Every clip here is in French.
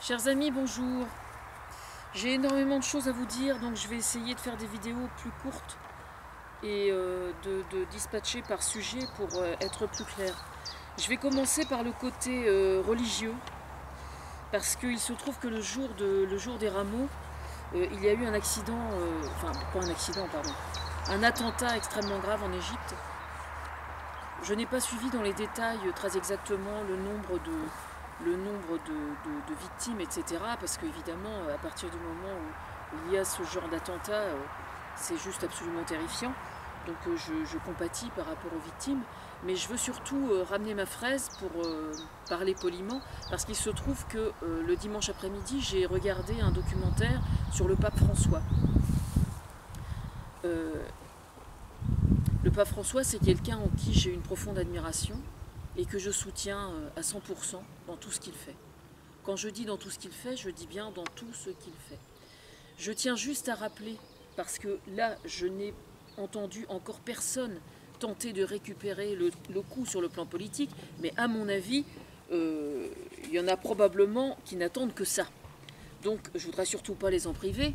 Chers amis, bonjour. J'ai énormément de choses à vous dire, donc je vais essayer de faire des vidéos plus courtes et de dispatcher par sujet pour être plus clair. Je vais commencer par le côté religieux, parce qu'il se trouve que le jour des Rameaux, il y a eu un accident, enfin pas un accident, pardon, un attentat extrêmement grave en Égypte. Je n'ai pas suivi dans les détails très exactement le nombre de victimes, etc. Parce qu'évidemment, à partir du moment où il y a ce genre d'attentat, c'est juste absolument terrifiant. Donc je compatis par rapport aux victimes. Mais je veux surtout ramener ma fraise pour parler poliment, parce qu'il se trouve que le dimanche après-midi, j'ai regardé un documentaire sur le pape François. Le pape François, c'est quelqu'un en qui j'ai une profonde admiration et que je soutiens à 100% dans tout ce qu'il fait. Quand je dis dans tout ce qu'il fait, je dis bien dans tout ce qu'il fait. Je tiens juste à rappeler, parce que là, je n'ai entendu encore personne tenter de récupérer le coup sur le plan politique, mais à mon avis, il y en a probablement qui n'attendent que ça. Donc, je ne voudrais surtout pas les en priver,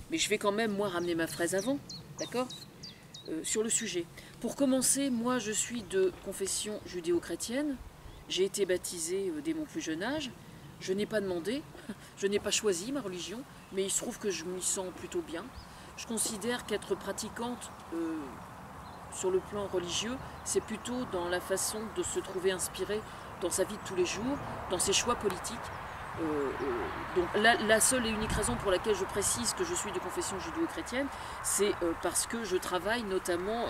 mais je vais quand même, moi, ramener ma fraise avant, d'accord ? Sur le sujet. Pour commencer, moi je suis de confession judéo-chrétienne, j'ai été baptisée dès mon plus jeune âge, je n'ai pas demandé, je n'ai pas choisi ma religion, mais il se trouve que je m'y sens plutôt bien. Je considère qu'être pratiquante sur le plan religieux, c'est plutôt dans la façon de se trouver inspiré dans sa vie de tous les jours, dans ses choix politiques. Donc la seule et unique raison pour laquelle je précise que je suis de confession judéo-chrétienne, c'est parce que je travaille notamment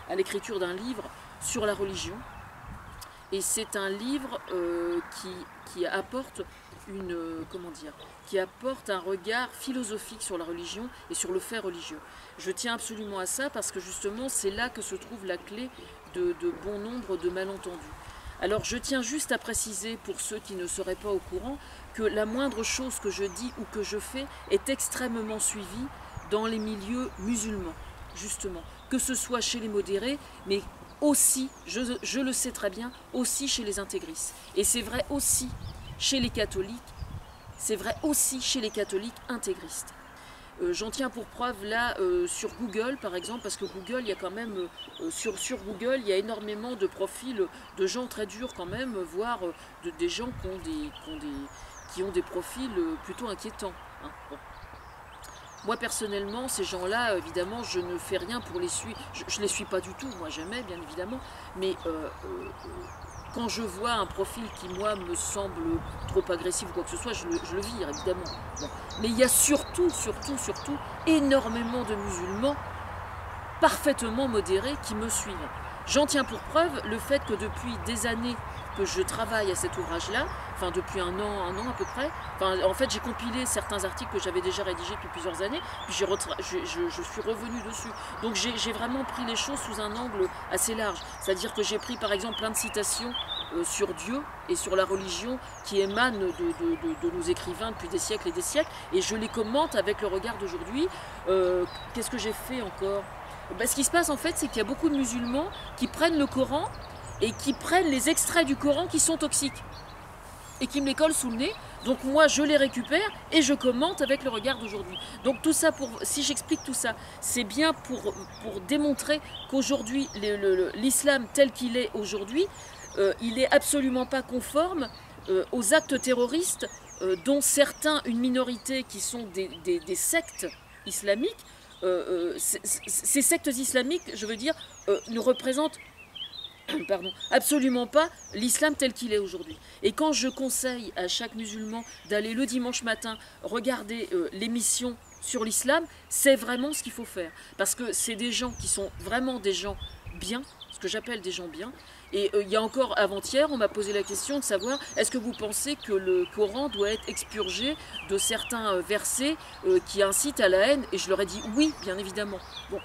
à l'écriture d'un livre sur la religion. Et c'est un livre qui apporte qui apporte un regard philosophique sur la religion et sur le fait religieux. Je tiens absolument à ça parce que justement c'est là que se trouve la clé de bon nombre de malentendus. Alors je tiens juste à préciser pour ceux qui ne seraient pas au courant que la moindre chose que je dis ou que je fais est extrêmement suivie dans les milieux musulmans, justement. Que ce soit chez les modérés, mais aussi, je le sais très bien, aussi chez les intégristes. Et c'est vrai aussi chez les catholiques, c'est vrai aussi chez les catholiques intégristes. J'en tiens pour preuve là sur Google par exemple, parce que Google, il y a quand même sur Google, il y a énormément de profils de gens très durs quand même, voire des gens qui ont des profils plutôt inquiétants. Hein. Bon. Moi personnellement, ces gens-là, évidemment, je ne fais rien pour les suivre. Je ne les suis pas du tout, moi jamais, bien évidemment, mais quand je vois un profil qui, moi, me semble trop agressif ou quoi que ce soit, je le vire, évidemment. Bon. Mais il y a surtout, énormément de musulmans parfaitement modérés qui me suivent. J'en tiens pour preuve le fait que depuis des années que je travaille à cet ouvrage-là, enfin depuis un an à peu près, enfin, en fait j'ai compilé certains articles que j'avais déjà rédigés depuis plusieurs années, puis je suis revenue dessus. Donc j'ai vraiment pris les choses sous un angle assez large. C'est-à-dire que j'ai pris par exemple plein de citations sur Dieu et sur la religion qui émanent de nos écrivains depuis des siècles et des siècles, et je les commente avec le regard d'aujourd'hui. Qu'est-ce que j'ai fait encore ? Ben, ce qui se passe en fait, c'est qu'il y a beaucoup de musulmans qui prennent le Coran et qui prennent les extraits du Coran qui sont toxiques et qui me les collent sous le nez. Donc moi je les récupère et je commente avec le regard d'aujourd'hui. Donc tout ça, si j'explique tout ça, c'est bien pour démontrer qu'aujourd'hui l'islam tel qu'il est aujourd'hui, il n'est absolument pas conforme aux actes terroristes dont certains, une minorité qui sont des sectes islamiques. Ces sectes islamiques, je veux dire, ne représentent absolument pas l'islam tel qu'il est aujourd'hui. Et quand je conseille à chaque musulman d'aller le dimanche matin regarder l'émission sur l'islam, c'est vraiment ce qu'il faut faire. Parce que c'est des gens qui sont vraiment des gens bien, ce que j'appelle des gens bien. Et il y a encore avant-hier, on m'a posé la question de savoir est-ce que vous pensez que le Coran doit être expurgé de certains versets qui incitent à la haine? Et je leur ai dit oui, bien évidemment. Bon,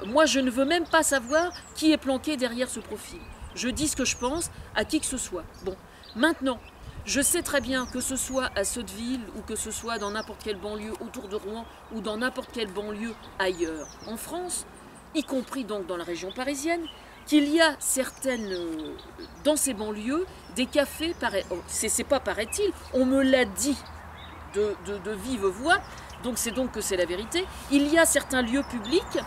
moi je ne veux même pas savoir qui est planqué derrière ce profil. Je dis ce que je pense à qui que ce soit. Bon, maintenant, je sais très bien que ce soit à Sotteville ou que ce soit dans n'importe quelle banlieue autour de Rouen ou dans n'importe quelle banlieue ailleurs en France, y compris donc dans la région parisienne, qu'il y a certaines, dans ces banlieues, des cafés, c'est pas paraît-il, on me l'a dit de vive voix, donc c'est donc que c'est la vérité, il y a certains lieux publics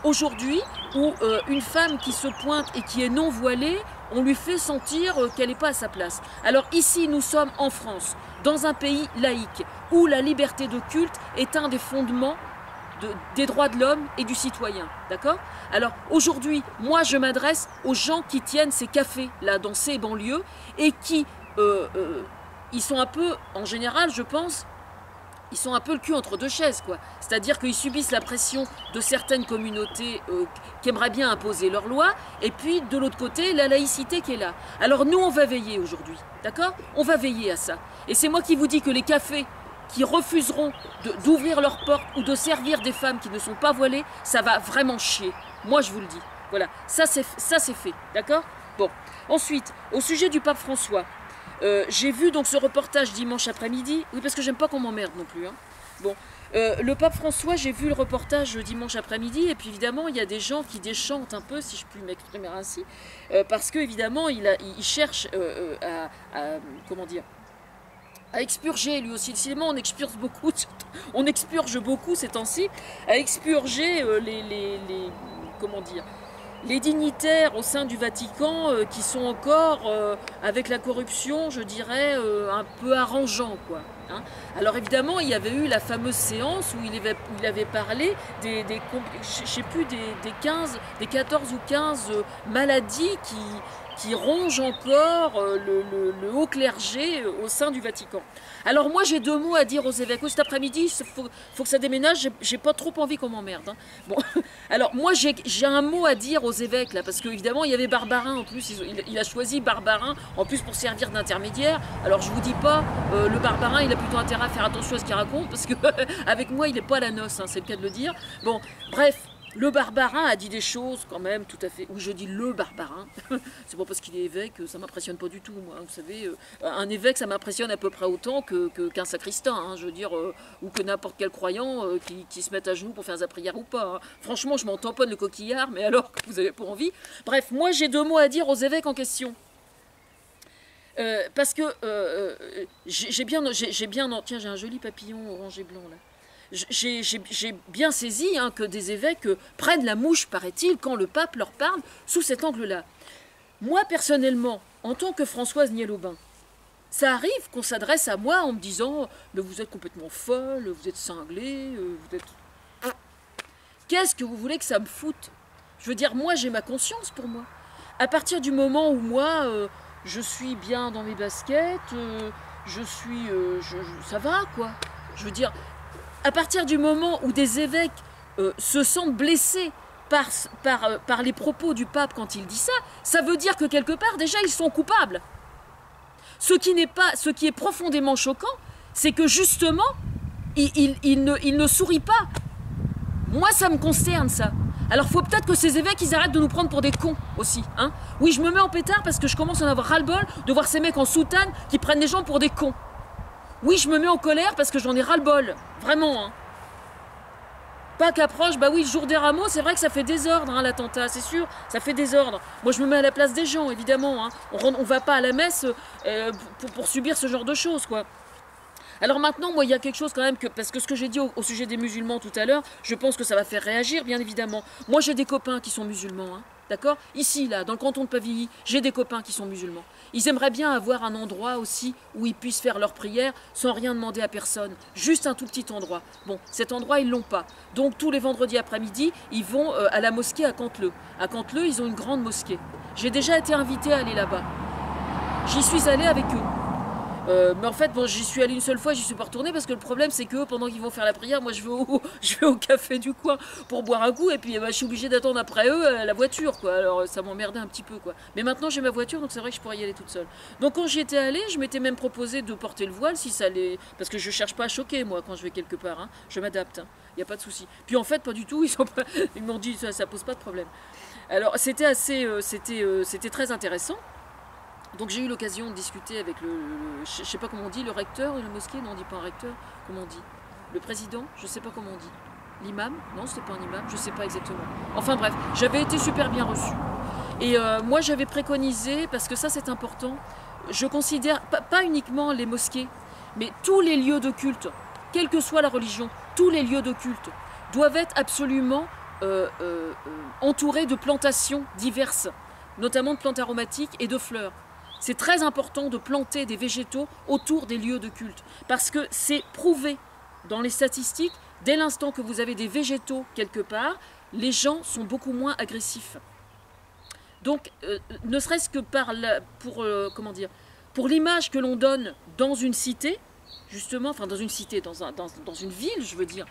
aujourd'hui où une femme qui se pointe et qui est non voilée, on lui fait sentir qu'elle n'est pas à sa place. Alors ici, nous sommes en France, dans un pays laïque, où la liberté de culte est un des fondements des droits de l'homme et du citoyen, d'accord? Alors aujourd'hui, moi je m'adresse aux gens qui tiennent ces cafés là dans ces banlieues et qui, ils sont un peu, en général je pense, ils sont un peu le cul entre deux chaises, quoi. C'est-à-dire qu'ils subissent la pression de certaines communautés qui aimeraient bien imposer leurs lois, et puis de l'autre côté, la laïcité qui est là. Alors nous, on va veiller aujourd'hui, d'accord? On va veiller à ça. Et c'est moi qui vous dis que les cafés qui refuseront d'ouvrir leurs portes ou de servir des femmes qui ne sont pas voilées, ça va vraiment chier. Moi, je vous le dis. Voilà, ça c'est fait, d'accord? Bon, ensuite, au sujet du pape François, j'ai vu donc ce reportage dimanche après-midi. Oui, parce que j'aime pas qu'on m'emmerde non plus. Hein. Bon, le pape François, j'ai vu le reportage dimanche après-midi. Et puis évidemment, il y a des gens qui déchantent un peu, si je puis m'exprimer ainsi, parce que évidemment, il cherche comment dire, à expurger lui aussi. Décidément, on expurge beaucoup ces temps-ci, à expurger comment dire, les dignitaires au sein du Vatican qui sont encore avec la corruption, je dirais, un peu arrangeants, quoi. Hein. Alors évidemment, il y avait eu la fameuse séance où il avait parlé des 14 ou 15 maladies qui rongent encore le haut clergé au sein du Vatican. Alors moi j'ai deux mots à dire aux évêques. Cet après-midi, il faut que ça déménage, j'ai pas trop envie qu'on m'emmerde. Hein. Bon. Alors moi j'ai un mot à dire aux évêques, là, parce qu'évidemment il y avait Barbarin en plus, il a choisi Barbarin en plus pour servir d'intermédiaire. Alors je vous dis pas, le Barbarin il a plutôt intérêt à faire attention à ce qu'il raconte, parce que avec moi il n'est pas à la noce, hein, c'est le cas de le dire. Bon, bref. Le Barbarin a dit des choses quand même tout à fait... Oui, je dis le Barbarin. C'est pas parce qu'il est évêque, ça m'impressionne pas du tout, moi. Vous savez, un évêque, ça m'impressionne à peu près autant qu'un sacristain, hein, je veux dire, ou que n'importe quel croyant qui se mette à genoux pour faire sa prière ou pas. Hein. Franchement, je m'en tamponne le coquillard, mais alors que vous avez pas envie. Bref, moi, j'ai deux mots à dire aux évêques en question. Parce que j'ai bien... Tiens, j'ai un joli papillon orange et blanc, là. J'ai bien saisi hein, que des évêques prennent la mouche, paraît-il, quand le pape leur parle sous cet angle-là. Moi, personnellement, en tant que Françoise Niel-Aubin, ça arrive qu'on s'adresse à moi en me disant « Mais vous êtes complètement folle, vous êtes cinglée, vous êtes... » Qu'est-ce que vous voulez que ça me foute? Je veux dire, moi, j'ai ma conscience pour moi. À partir du moment où moi, je suis bien dans mes baskets, ça va, quoi. Je veux dire... À partir du moment où des évêques se sentent blessés par les propos du pape quand il dit ça, ça veut dire que quelque part, déjà, ils sont coupables. Ce qui est profondément choquant, c'est que justement, il ne sourit pas. Moi, ça me concerne, ça. Alors, il faut peut-être que ces évêques, ils arrêtent de nous prendre pour des cons aussi. Hein. Oui, je me mets en pétard parce que je commence à en avoir ras-le-bol de voir ces mecs en soutane qui prennent les gens pour des cons. Oui, je me mets en colère parce que j'en ai ras-le-bol. Vraiment, hein. Pâques approche, bah oui, le jour des rameaux, c'est vrai que ça fait désordre, hein, l'attentat, c'est sûr, ça fait désordre. Moi, je me mets à la place des gens, évidemment. Hein. On va pas à la messe pour subir ce genre de choses, quoi. Alors maintenant, moi, il y a quelque chose quand même, parce que ce que j'ai dit au sujet des musulmans tout à l'heure, je pense que ça va faire réagir, bien évidemment. Moi, j'ai des copains qui sont musulmans, hein, d'accord? Ici, là, dans le canton de Pavilly, j'ai des copains qui sont musulmans. Ils aimeraient bien avoir un endroit aussi où ils puissent faire leurs prières sans rien demander à personne. Juste un tout petit endroit. Bon, cet endroit, ils l'ont pas. Donc, tous les vendredis après-midi, ils vont à la mosquée à Canteleu. À Canteleu, ils ont une grande mosquée. J'ai déjà été invitée à aller là-bas. J'y suis allée avec eux. Mais en fait, bon, j'y suis allée une seule fois, j'y suis pas retournée parce que le problème c'est que pendant qu'ils vont faire la prière, moi je vais au café du coin pour boire un coup et puis bah, je suis obligée d'attendre après eux la voiture, quoi. Alors ça m'emmerdait un petit peu, quoi. Mais maintenant j'ai ma voiture donc c'est vrai que je pourrais y aller toute seule. Donc quand j'y étais allée, je m'étais même proposé de porter le voile si ça allait, parce que je cherche pas à choquer moi quand je vais quelque part, hein. Je m'adapte, hein. Y a pas de souci. Puis en fait pas du tout, ils m'ont dit ça pose pas de problème. Alors c'était c'était très intéressant. Donc j'ai eu l'occasion de discuter avec je sais pas comment on dit, le recteur de la mosquée, non on dit pas un recteur, comment on dit? Le président, je sais pas comment on dit. L'imam? Non, c'était pas un imam, je sais pas exactement. Enfin bref, j'avais été super bien reçue. Et moi j'avais préconisé, parce que ça c'est important, je considère pas uniquement les mosquées, mais tous les lieux de culte, quelle que soit la religion, tous les lieux de culte doivent être absolument entourés de plantations diverses, notamment de plantes aromatiques et de fleurs. C'est très important de planter des végétaux autour des lieux de culte, parce que c'est prouvé dans les statistiques, dès l'instant que vous avez des végétaux quelque part, les gens sont beaucoup moins agressifs. Donc, ne serait-ce que pour l'image que l'on donne dans une cité, justement, enfin dans une cité, dans une ville, je veux dire,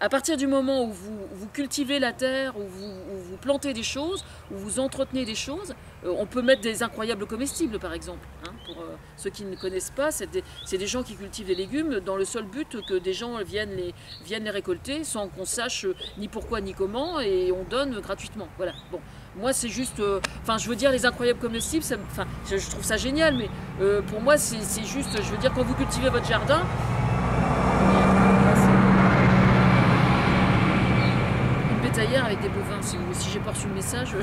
à partir du moment où vous cultivez la terre, où vous plantez des choses, où vous entretenez des choses, on peut mettre des incroyables comestibles par exemple. Hein, pour ceux qui ne connaissent pas, c'est des gens qui cultivent des légumes dans le seul but que des gens viennent les récolter sans qu'on sache ni pourquoi ni comment, et on donne gratuitement. Voilà. Bon, moi c'est juste, enfin je veux dire, les incroyables comestibles, je trouve ça génial, mais pour moi c'est juste, je veux dire, quand vous cultivez votre jardin, bétaillère avec des bovins, si j'ai pas reçu le message,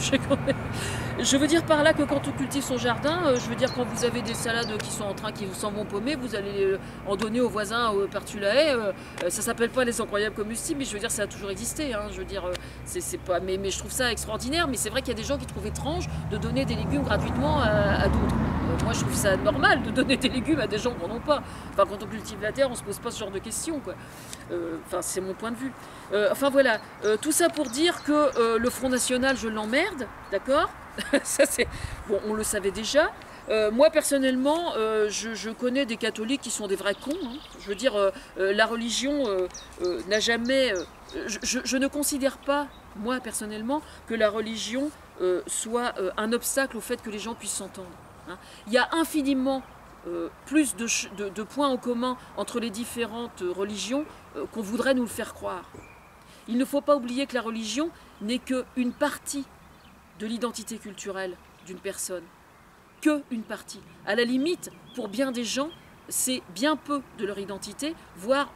je veux dire par là que quand on cultive son jardin, je veux dire quand vous avez des salades qui s'en vont paumer, vous allez en donner aux voisins par-dessus la haie, ça s'appelle pas les incroyables comestibles, mais je veux dire ça a toujours existé, hein, je veux dire, c'est pas, mais je trouve ça extraordinaire, mais c'est vrai qu'il y a des gens qui trouvent étrange de donner des légumes gratuitement à d'autres. Moi je trouve ça normal de donner des légumes à des gens qui n'en ont pas. Enfin quand on cultive la terre, on se pose pas ce genre de questions, quoi. Enfin c'est mon point de vue. Enfin voilà, tout ça pour dire que le Front National, je l'emmerde, d'accord. Ça c'est bon, on le savait déjà. Moi personnellement, je connais des catholiques qui sont des vrais cons. Hein. Je veux dire, la religion n'a jamais. Je ne considère pas, moi personnellement, que la religion soit un obstacle au fait que les gens puissent s'entendre. Hein. Il y a infiniment plus de points en commun entre les différentes religions qu'on voudrait nous le faire croire. Il ne faut pas oublier que la religion n'est qu'une partie de l'identité culturelle d'une personne. Qu'une partie. À la limite, pour bien des gens, c'est bien peu de leur identité, voire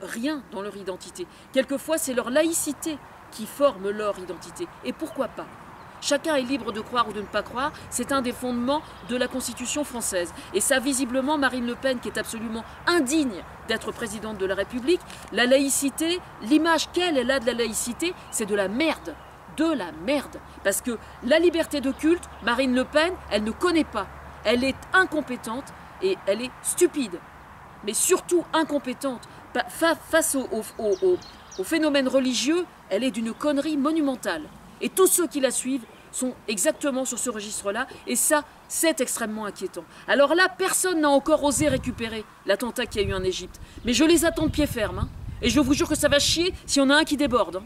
rien dans leur identité. Quelquefois, c'est leur laïcité qui forme leur identité. Et pourquoi pas ? Chacun est libre de croire ou de ne pas croire, c'est un des fondements de la Constitution française. Et ça, visiblement, Marine Le Pen, qui est absolument indigne d'être présidente de la République, la laïcité, l'image qu'elle a de la laïcité, c'est de la merde. De la merde. Parce que la liberté de culte, Marine Le Pen, elle ne connaît pas. Elle est incompétente et elle est stupide. Mais surtout incompétente. Face au phénomène religieux, elle est d'une connerie monumentale. Et tous ceux qui la suivent sont exactement sur ce registre-là. Et ça, c'est extrêmement inquiétant. Alors là, personne n'a encore osé récupérer l'attentat qu'il y a eu en Égypte. Mais je les attends de pied ferme. Hein. Et je vous jure que ça va chier s'il y en a un qui déborde. Hein.